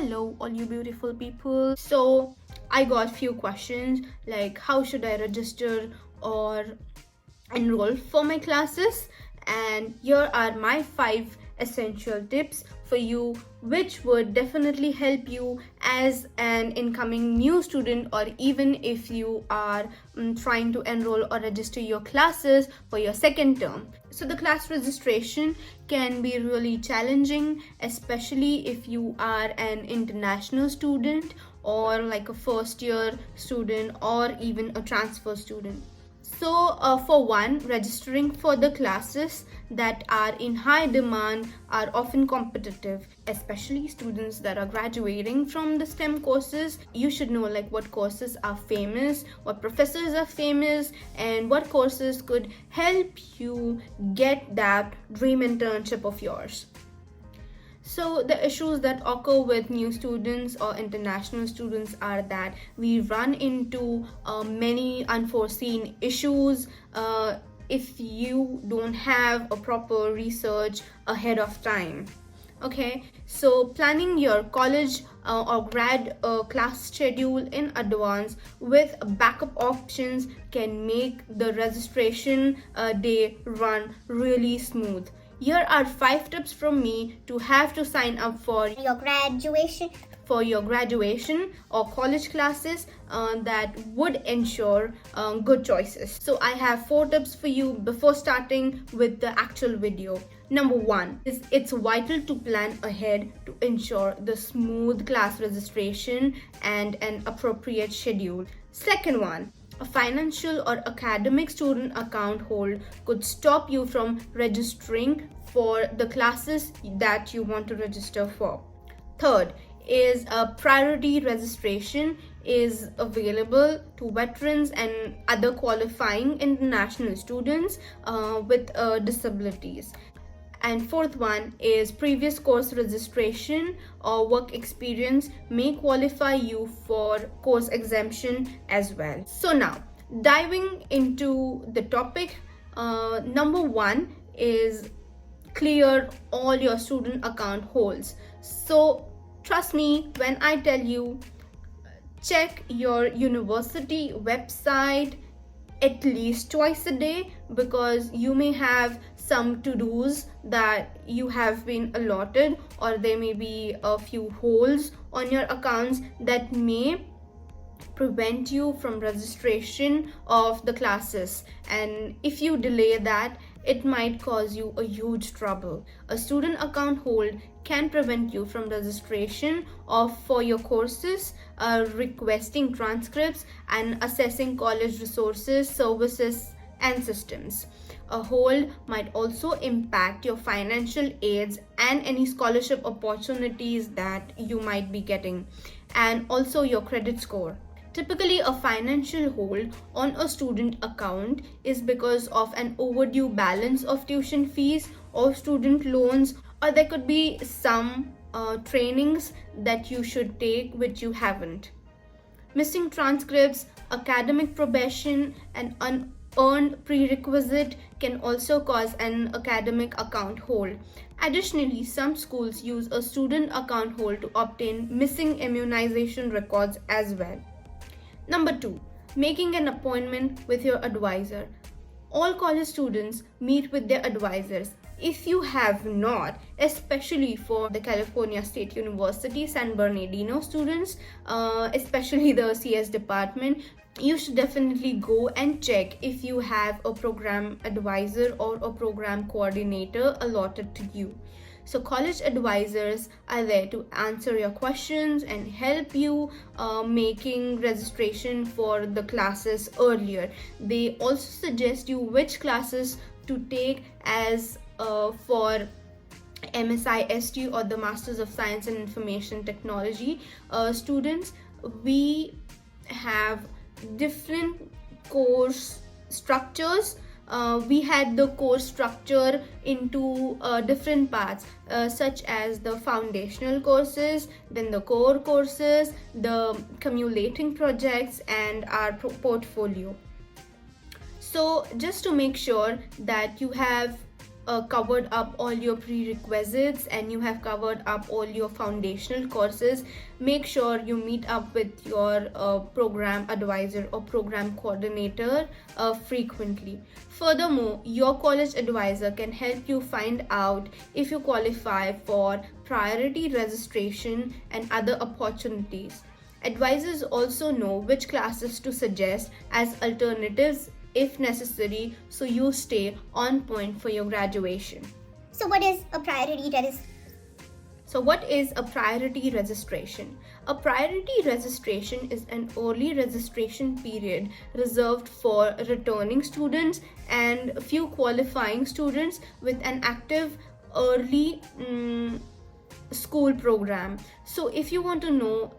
Hello all you beautiful people. So I got few questions like how should I register or enroll for my classes, and here are my 5 essential tips for you which would definitely help you as an incoming new student, or even if you are trying to enroll or register your classes for your second term. So the class registration can be really challenging, especially if you are an international student or like a first year student or even a transfer student. So for one, registering for the classes that are in high demand are often competitive, especially students that are graduating from the STEM courses. You should know like what courses are famous, what professors are famous, and what courses could help you get that dream internship of yours. So the issues that occur with new students or international students are that we run into many unforeseen issues if you don't have a proper research ahead of time. Okay, so planning your college or grad class schedule in advance with backup options can make the registration day run really smooth. Here are 5 tips from me to have to sign up for your graduation or college classes that would ensure good choices. So I have 4 tips for you before starting with the actual video. Number 1 is it's vital to plan ahead to ensure the smooth class registration and an appropriate schedule. Second one, a financial or academic student account hold could stop you from registering for the classes that you want to register for. Third is a priority registration is available to veterans and other qualifying international students with disabilities. And fourth one is previous course registration or work experience may qualify you for course exemption as well. So now diving into the topic, number 1 is clear all your student account holds. So trust me when I tell you, check your university website at least twice a day, because you may have some to-dos that you have been allotted, or there may be a few holes on your accounts that may prevent you from registration of the classes, and if you delay that, it might cause you a huge trouble. A student account hold can prevent you from registration of for your courses, requesting transcripts, and accessing college resources, services, and systems. A hold might also impact your financial aids and any scholarship opportunities that you might be getting, and also your credit score. Typically, a financial hold on a student account is because of an overdue balance of tuition fees or student loans, or there could be some trainings that you should take which you haven't. Missing transcripts, academic probation, and unearned prerequisite can also cause an academic account hold. Additionally, some schools use a student account hold to obtain missing immunization records as well. Number 2, making an appointment with your advisor. All college students meet with their advisors. If you have not, especially for the California State University San Bernardino students, especially the CS department, you should definitely go and check if you have a program advisor or a program coordinator allotted to you. So college advisors are there to answer your questions and help you making registration for the classes earlier. They also suggest you which classes to take as for MSIST or the Masters of Science and Information Technology students. We have different course structures. We had the course structure into different parts, such as the foundational courses, then the core courses, the cumulating projects, and our portfolio. So just to make sure that you have covered up all your prerequisites and you have covered up all your foundational courses, make sure you meet up with your program advisor or program coordinator frequently. Furthermore, your college advisor can help you find out if you qualify for priority registration and other opportunities. Advisors also know which classes to suggest as alternatives if necessary, so you stay on point for your graduation. So what is a priority registration? A priority registration is an early registration period reserved for returning students and a few qualifying students with an active early school program. So if you want to know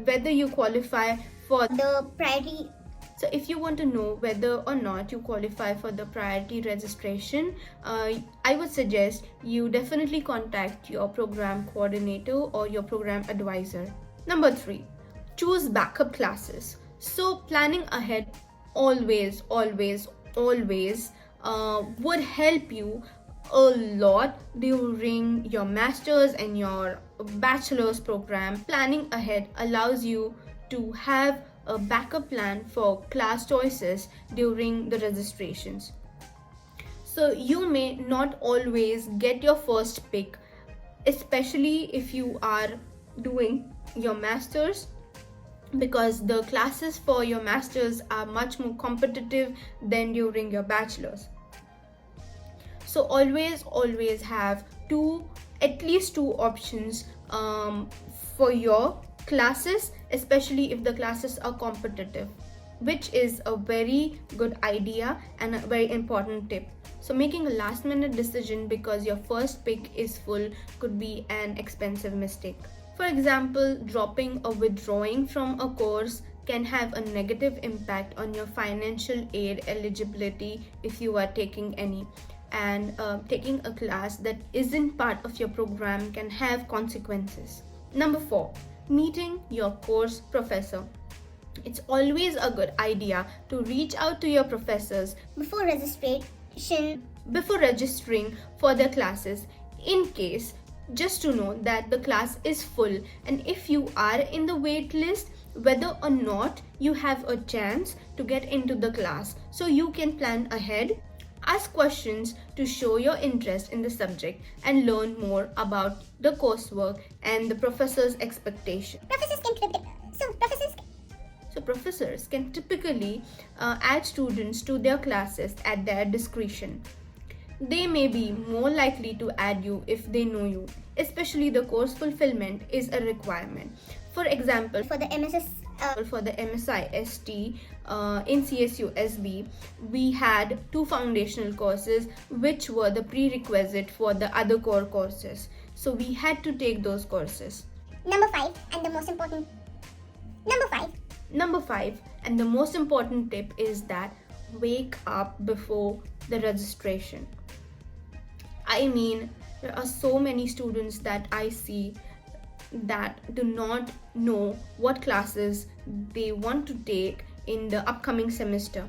whether you qualify for the priority So if you want to know whether or not you qualify for the priority registration, I would suggest you definitely contact your program coordinator or your program advisor. Number 3, choose backup classes. So planning ahead always would help you a lot during your master's and your bachelor's program. Planning ahead allows you to have a backup plan for class choices during the registrations. So you may not always get your first pick, especially if you are doing your masters, because the classes for your masters are much more competitive than during your bachelor's. So always have at least two options for your classes, especially if the classes are competitive, which is a very good idea and a very important tip. So making a last minute decision because your first pick is full could be an expensive mistake. For example, dropping or withdrawing from a course can have a negative impact on your financial aid eligibility if you are taking any. And taking a class that isn't part of your program can have consequences. Number 4, meeting your course professor. It's always a good idea to reach out to your professors before registering for their classes, in case, just to know that the class is full, and if you are in the wait list, whether or not you have a chance to get into the class, so you can plan ahead. Ask questions to show your interest in the subject and learn more about the coursework and the professor's expectation. Professors can typically add students to their classes at their discretion. They may be more likely to add you if they know you, especially the course fulfillment is a requirement. For example, for the MSIST in CSUSB, we had 2 foundational courses which were the prerequisite for the other core courses. So we had to take those courses. Number 5 and the most important tip is that wake up before the registration. I mean, there are so many students that I see that do not know what classes they want to take in the upcoming semester.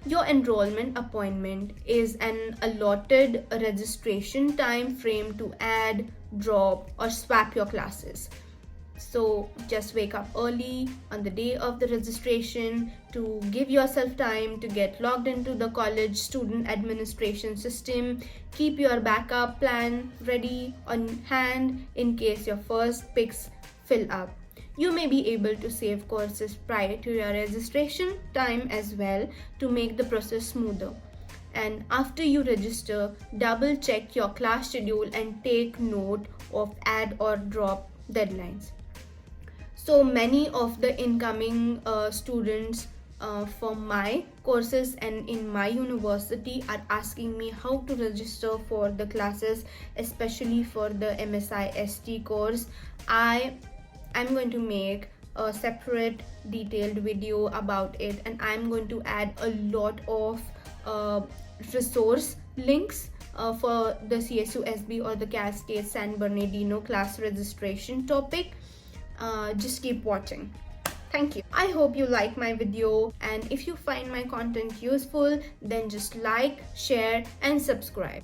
Your enrollment appointment is an allotted registration time frame to add, drop, or swap your classes. So just wake up early on the day of the registration to give yourself time to get logged into the college student administration system. Keep your backup plan ready on hand in case your first picks fill up. You may be able to save courses prior to your registration time as well to make the process smoother. And after you register, double check your class schedule and take note of add or drop deadlines. So many of the incoming students for my courses and in my university are asking me how to register for the classes, especially for the MSIST course. I'm going to make a separate detailed video about it, and I'm going to add a lot of resource links for the CSUSB or the Cascade San Bernardino class registration topic. Just keep watching. Thank you. I hope you like my video, and if you find my content useful, then just like, share and subscribe.